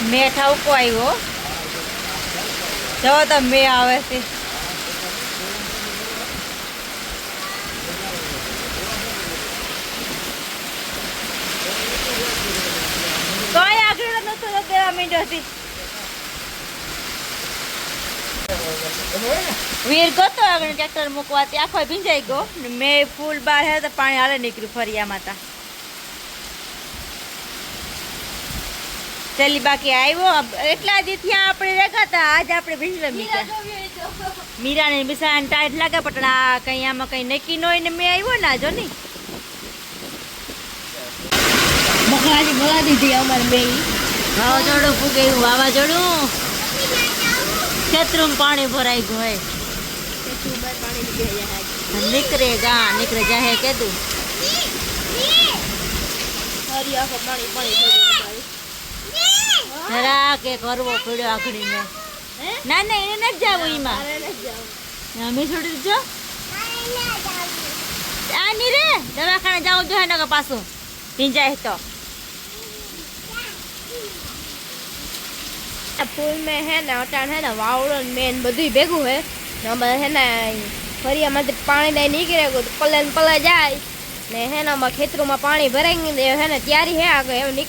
મેં ઠાવકો આવ્યો જો તો મેં આવે છે કઈ આગળ નતો દેવા માંડ્યો છે વીર ગતો આગળ ટ્રેક્ટર મૂકવાથી આખો ભીંજાઈ ગયો ને મેં ફૂલ બાર હે તો પાણી હાલે નીકળ્યું ફરિયામાં તા ચાલી બાકી આવ્યો એટલા દી થયા આપણે રેખા હતા આજ આપણે ભીંજવા મીઠા મીરા ને મિસાન ટાઈટ લાગે પણ આ કઈ આમાં કઈ નક્કી ન હોય ને મેં આવ્યો ને જો ની બકરાજી બોલા દીધી અમારે બે વાવાઝોડું ફૂગે એવું વાવાઝોડું ખેતરમાં પાણી ભરાઈ ગયું હોય નીકળે જાહે કીધું જરા કે કરવો પડ્યો આખડીને ના ના એને નથી જાવું એમાં અમે છોડી દીધો આ ની રે દવાખાને જાવું જોઈએ ને પાછું ભીંજાય તો फूल में है ना अटाण है ना वावड़ो मेन બધું ભેગું હે ને હે ને ફરિયામાંથી પાણી લઈ નીકળે તો પલા જાય ને હે ને અમારા ખેતરોમાં પાણી ભરાઈ ગયું હે ને ત્યારી હે આગળ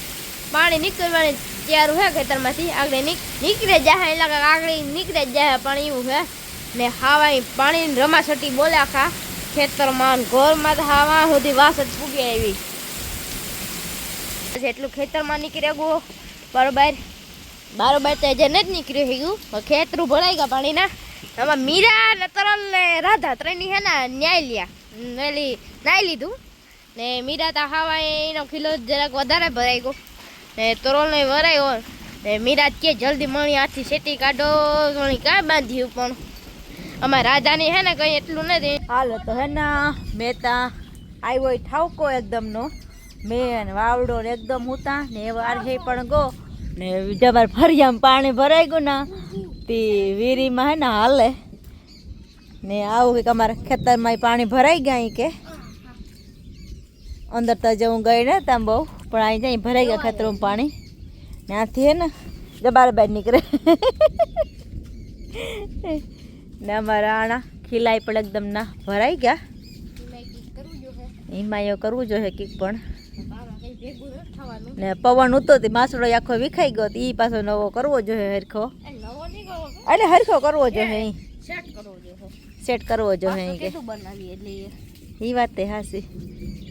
પાણી નીકળવાની ત્યારું હે ખેતરમાંથી આગળ નીકળે જાય એટલે આગળ નીકળે જાય પણ એવું હે ને હાવા પાણી રમાસટી બોલે આખા ખેતરમાં ઘરમાં તો હાવા સુધી વાસ જ પૂગી આવી એટલું ખેતરમાં નીકળે ગયો બરોબર બારોબાર તો જે નથી નીકળ્યું ગયું ખેતરું ભરાઈ ગયા પાણીના આમાં મીરા ને તરલ ને રાધા ત્રણની હે ને નાઈ લીધું ને મીરા તો ખાવા એનો કિલો જરાક વધારે ભરાઈ ગયો ને તરલ ને ભરાયો ને મીરા કે જલ્દી મણી હાથથી શેટી કાઢો મણી કાંઈ બાંધ્યું પણ અમારા રાધાની હે ને કંઈ એટલું નથી હાલો તો હે ને મેતા આવ્યો ઠાવકો એકદમ નો મેં વાવડો ને એકદમ ઉતા ને વાર છે પણ ગો ને જબર ફરિયામાં પાણી ભરાઈ ગયું ને તે વીરીમાં હે ને હાલે ને આવું કે અમારા ખેતરમાં પાણી ભરાઈ ગયા કે અંદર તો જવું ગઈ ને ત્યાં બહુ પણ અહીં જાય ભરાઈ ગયા ખેતરમાં પાણી ને આથી હે ને જબાર બહાર નીકળે ને અમારા આણા ખીલાઈ પણ એકદમ ના ભરાઈ ગયા એમાં એવું કરવું જોઈએ કંઈક પણ ને પવન ઉતો તે માસડો આખો વિખાઈ ગયો એ પાછો નવો કરવો જોઈએ હરખો એટલે હરખો કરવો જોઈએ સેટ કરવો જોઈએ કે એ વાત તે હાસી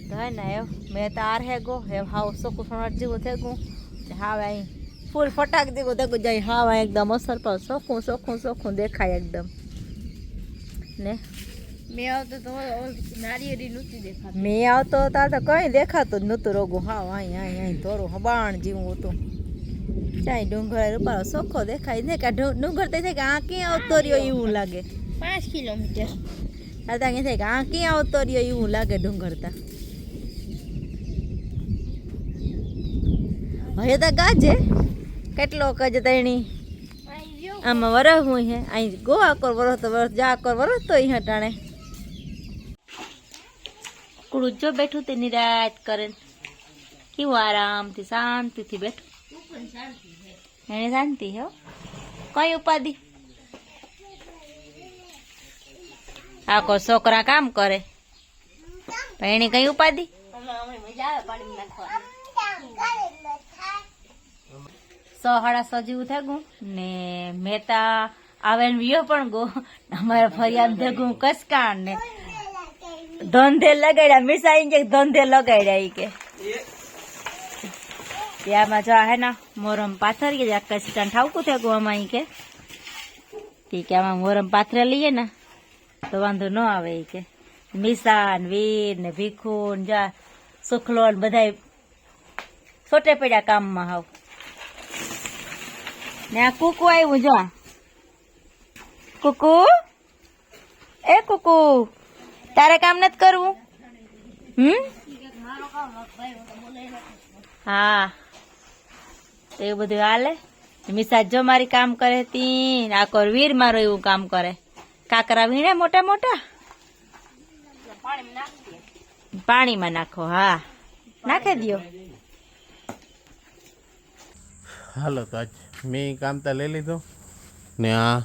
તો હે ને મેં તો આર હે ગો હે હાવ સોકું સોનાર જેવું થઈ ગયું હાવ અહીં ફૂલ ફટાક દેવું દેખું જાય હાવ એકદમ અસર પર સોખું દેખાય એકદમ ને મેં આવતો તો નારિયેળી નહોતી દેખાતી મેં આવતો તાર તો કઈ દેખાતું જ નહોતું રોગું હાવ અહીં થોડું હબાણ જેવું હતું ચાઈ ડુંગર રૂપાળો સોખો દેખાય ને કે ડુંગર તો થાય કે આ ક્યાં આવતો રહ્યો એવું લાગે 5 કિલોમીટર આ ત્યાં થાય કે આ ક્યાં આવતો રહ્યો એવું લાગે ડુંગર તા હવે તો ગાજે કેટલો કજે તણી આમાં વરસ હું હે અહીં ગોવા કર વરસ તો વરસ જા કર વરસ તો અહીં હટાણે કુડું જો બેઠું તે નિરાત કરે કેવું આરામથી શાંતિથી બેઠું એને શાંતિ હે કઈ ઉપાધિ આ કો છોકરા કામ કરે પણ એને કઈ ઉપાધિ 6:30 જેવું થઈ ગયું ને મહેતા આવે ને વિયો પણ ગો અમારા ફરિયાદ ભેગું કસકાણ ને ધંધે લગાડ્યા મિસાઈ કે ધંધે લગાડ્યા ઈ કે ત્યાંમાં જો હે ને મોરમ પાથરીએ કસકાણ ઠાવકું થઈ ગયું આમાં ઈ કે આમાં મોરમ પાથરે લઈએ ને તો વાંધો ન આવે ઈ કે મિસાન વીર ને ભીખુન જા સુખલો ને બધા છોટે પડ્યા કામમાં હાવ ને આ કુકુ આવ્યું જો કુકુ એ કુકુ તારે કામ નથી કરવું હા એવું બધું હાલે મિસાજ જો મારી કામ કરે તી આ કોર વીર મારો એવું કામ કરે કાકરા વીણે મોટા મોટા પાણીમાં નાખો હા નાખી દો હાલો તો આજ મેં કામતા લઈ લીધું ને આ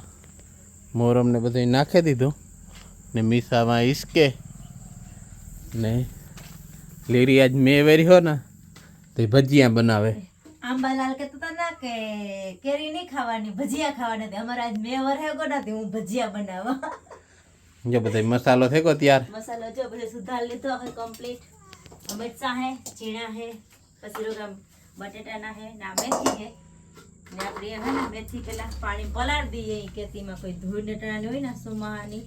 મોરમને બધું નાખી દીધું ને મીસામાં ઈસકે ને લીરી આજ મેં વેર્યો ને તો એ ભજીયા બનાવે. આંબાલાલ કહેતો હતા ના કે કેરી નહીં ખાવાની ભજીયા ખાવાના તે અમારે આજ મેં વરહેગો નથી હું ભજીયા બનાવવા. જો બધો મસાલો થઈ ગયો તૈયાર. મસાલો જો બધો સુધાર લીધો હવે કમ્પ્લીટ. મરચાં હે, ચીણા હે, પછી રોગા બટેટાના હે ના મેથી હે ને આપણે હે ને મેથી પેલા પાણી પલાળ દઈએ કેતીમાં કોઈ ધૂળ નટણાની હોય ને સુમાની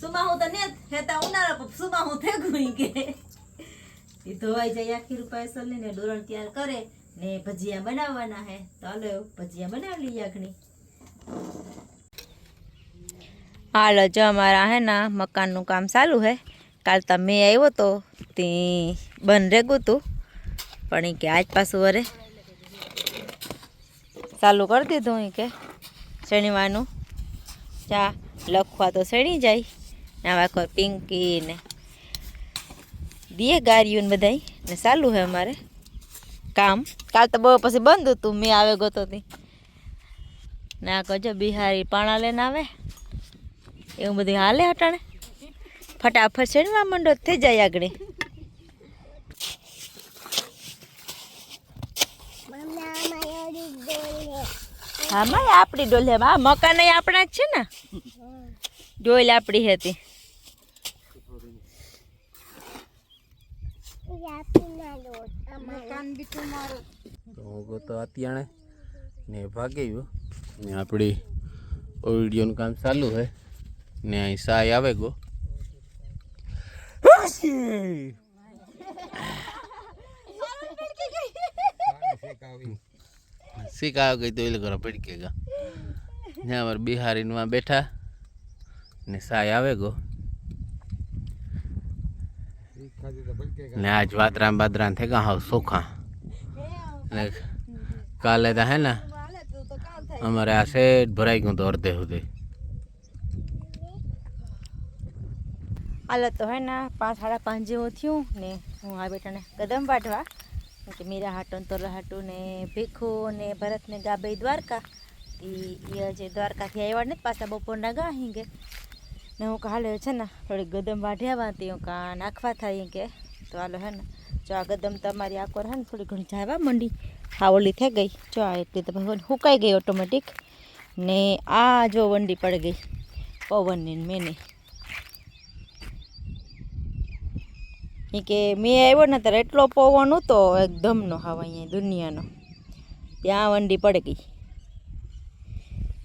સુમાહું તો ને હેતા ઉનાળા પર સુમાહું થેગું કે એ ધોવાઈ જાય આખી રૂપિયા સલ ને ડોરણ તૈયાર કરે ને ભજીયા બનાવવાના હે તો હાલો ભજીયા બનાવી લઈએ આગળ. હાલો જો અમારા હે ના મકાનનું કામ ચાલુ હે. કાલ તો મેં આવ્યો તો તે બંધ રેગું તું પણ એ કે આજ પાછું વરે ચાલુ કરી દીધું એ કે શનિવારનું ચા લખવા તો શણી જાય ને આવા કોઈ પિંકી ને દીએ ગાર્યું ને બધાય ને ચાલુ હે અમારે કામ. કાલ તો બહુ પછી બંધ હતું મેં આવે ગયો તી ને આ કજો બિહારી પાણા લઈને આવે એવું બધું હાલે હટાણે ફટાફટ શેણવા માંડો થઈ જાય આગળ. હા માં આપણી ડોલ હે આ મકાન આપણા જ છે ને ડોલ આપણી હતી. તો હું ગયો અત્યારે ને ભાગી ગયો ને આપણી વિડીયોનું કામ ચાલુ છે ને અહીં સાય આવે ગો શીખ ગઈ તો એ લોકો પડીકેગા ને અમારે બિહારીમાં બેઠા ને સાય આવે ગો ને આજ વાદરામ બાદરામ થઈ ગયા હાવ સોખા ને કાલે તો હે ને અમારે આ સેટ ભરાઈ ગયું તો અડધે સુધી. હાલો તો હે ને 5 સાડા 5 જેવું થયું ને હું આ બેટાને કદમ વાઢવા કે મીરા હાટું તોરા હાટું ને ભીખું ને ભરત ને ગાબે દ્વારકા એ જે દ્વારકાથી આવ્યા ને પાછા બપોરના ગા હિંગે ને હું હાલે છે ને થોડી ગદમ વાઢ્યા હતી હું કા નાખવા થાય કે તો હાલો હે ને જો આ ગદમ તમારી આકોર હે ને થોડી ઘણી જાવા મંડી હાવલી થઈ ગઈ જો આ એટલી તો સુકાઈ ગઈ ઓટોમેટિક ને આ જો વંડી પડી ગઈ પવનની મેને એ કે મેં આવ્યો ને ત્યારે એટલો પવન હતો એકદમનો હવા અહીંયા દુનિયાનો ત્યાં વંડી પડી ગઈ.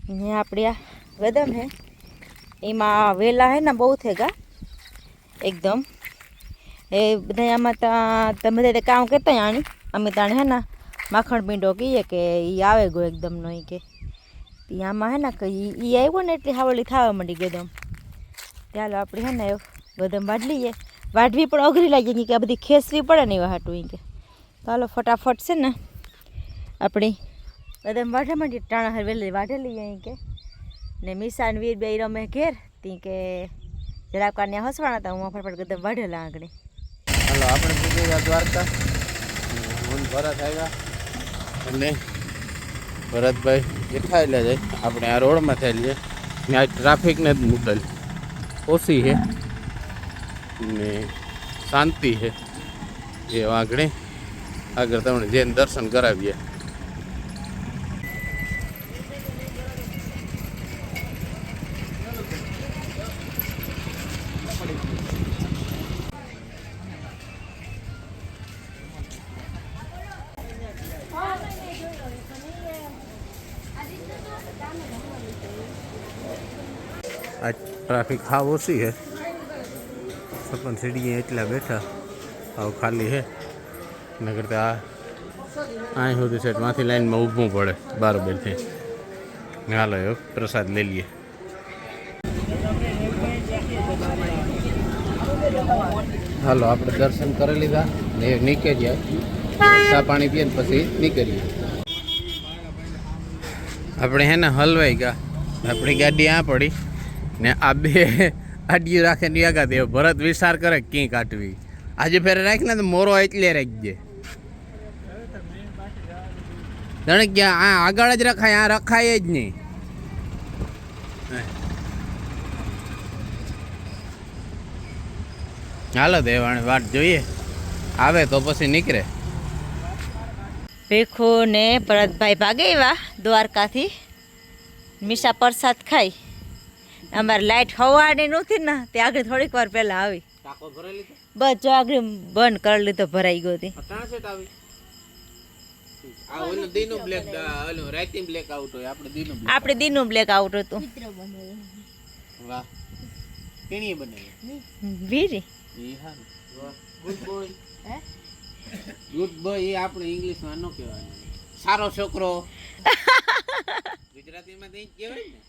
અહીંયા આપણે આ ગદમ હે એમાં વેલા હે ને બહુ થઈ ગયા એકદમ એ બધા આમાં તમે બધા કામ કરતા આણી અમે તાણે હે ને માખણ પીંડો કહીએ કે એ આવે ગયો એકદમનો એ કે આમાં હે ને કે એ આવ્યો ને એટલી હાવળી થવા માંડી ગદમ. ચાલો આપણે હે ને ગદમ વાઢ લઈએ. વાઢવી પણ અઘરી લાગી કે આ બધી ખેસવી પડે ને એવા હાટું કે ચાલો ફટાફટ છે ને આપણી ગદમ વાઢવા માંડી ટાણા હરવેલી વાઢે લઈએ અહીં કે ને મિસાન વીર બે રમે ઘેર તી કે જરાક કાન્યા હસવાના હતા હું ફટાફટ ગદમ વાઢેલા આગળ. હાલો આપણે પૂછી ગયા દ્વારકા હું ભરત આવ્યા અને ભરતભાઈ દેખાયેલા જાય આપણે આ રોડમાં થયેલી છે ને આ ટ્રાફિકને જ મુકેલ ઓછી છે ને શાંતિ છે એ આગળ તમને જઈને દર્શન કરાવીએ. આ ટ્રાફિક હાવ ઓછી છે પણ સીડીએ એટલા બેઠા હાવ ખાલી છે એના કરતાં અહીં સુધી સેટ માંથી લાઈનમાં ઊભું પડે બારોબરથી. હાલો એ પ્રસાદ લઈ લઈએ. હાલો આપણે દર્શન કરી લીધા ને નીકળ્યા ચા પાણી પીએ ને પછી નીકળીએ. આપણે હે ને હલવાઈ ગયા આપણી ગાડી આ પડી ને આ બે આડિયું રાખે ને આગા દે ભરત વિચાર કરે ક્યાં કાઢવી આજે ફેરે રાખી ને તો મોરો એટલે રાખજે જાણે કે આ આગળ જ રખાય, આ રખાય જ નહીં. હાલો દેવાણી વાટ જોઈએ, આવે તો પછી નીકળે. ભીખુ ને ભરતભાઈ ભાગે એવા દ્વારકાથી મીઠા પ્રસાદ ખાઈ. અમારે લાઈટ હવાડી નહોતી ને તે આગળ થોડીક વાર પહેલા આવી. ટાંકો ભરાઈ લીધો, બસ જો આગળ બંધ કરી લીધો, ભરાઈ ગયો હતી. ટ્રાન્સેટ આવી. આ ઓલું દીનું બ્લેક, ઓલું રાઈટિંગ બ્લેક આઉટ હોય, આપણે દીનું બ્લેક. આપણે દીનું બ્લેક આઉટ હતું. વાહ, કેણીએ બનાવી વીરી એ હારું. વાહ, ગુડ બોય. ગુડ બોય એ આપણે ઇંગ્લિશમાં ન કહેવાનું. સારો છોકરો ગુજરાતીમાં તો એ જ કહેવાય ને.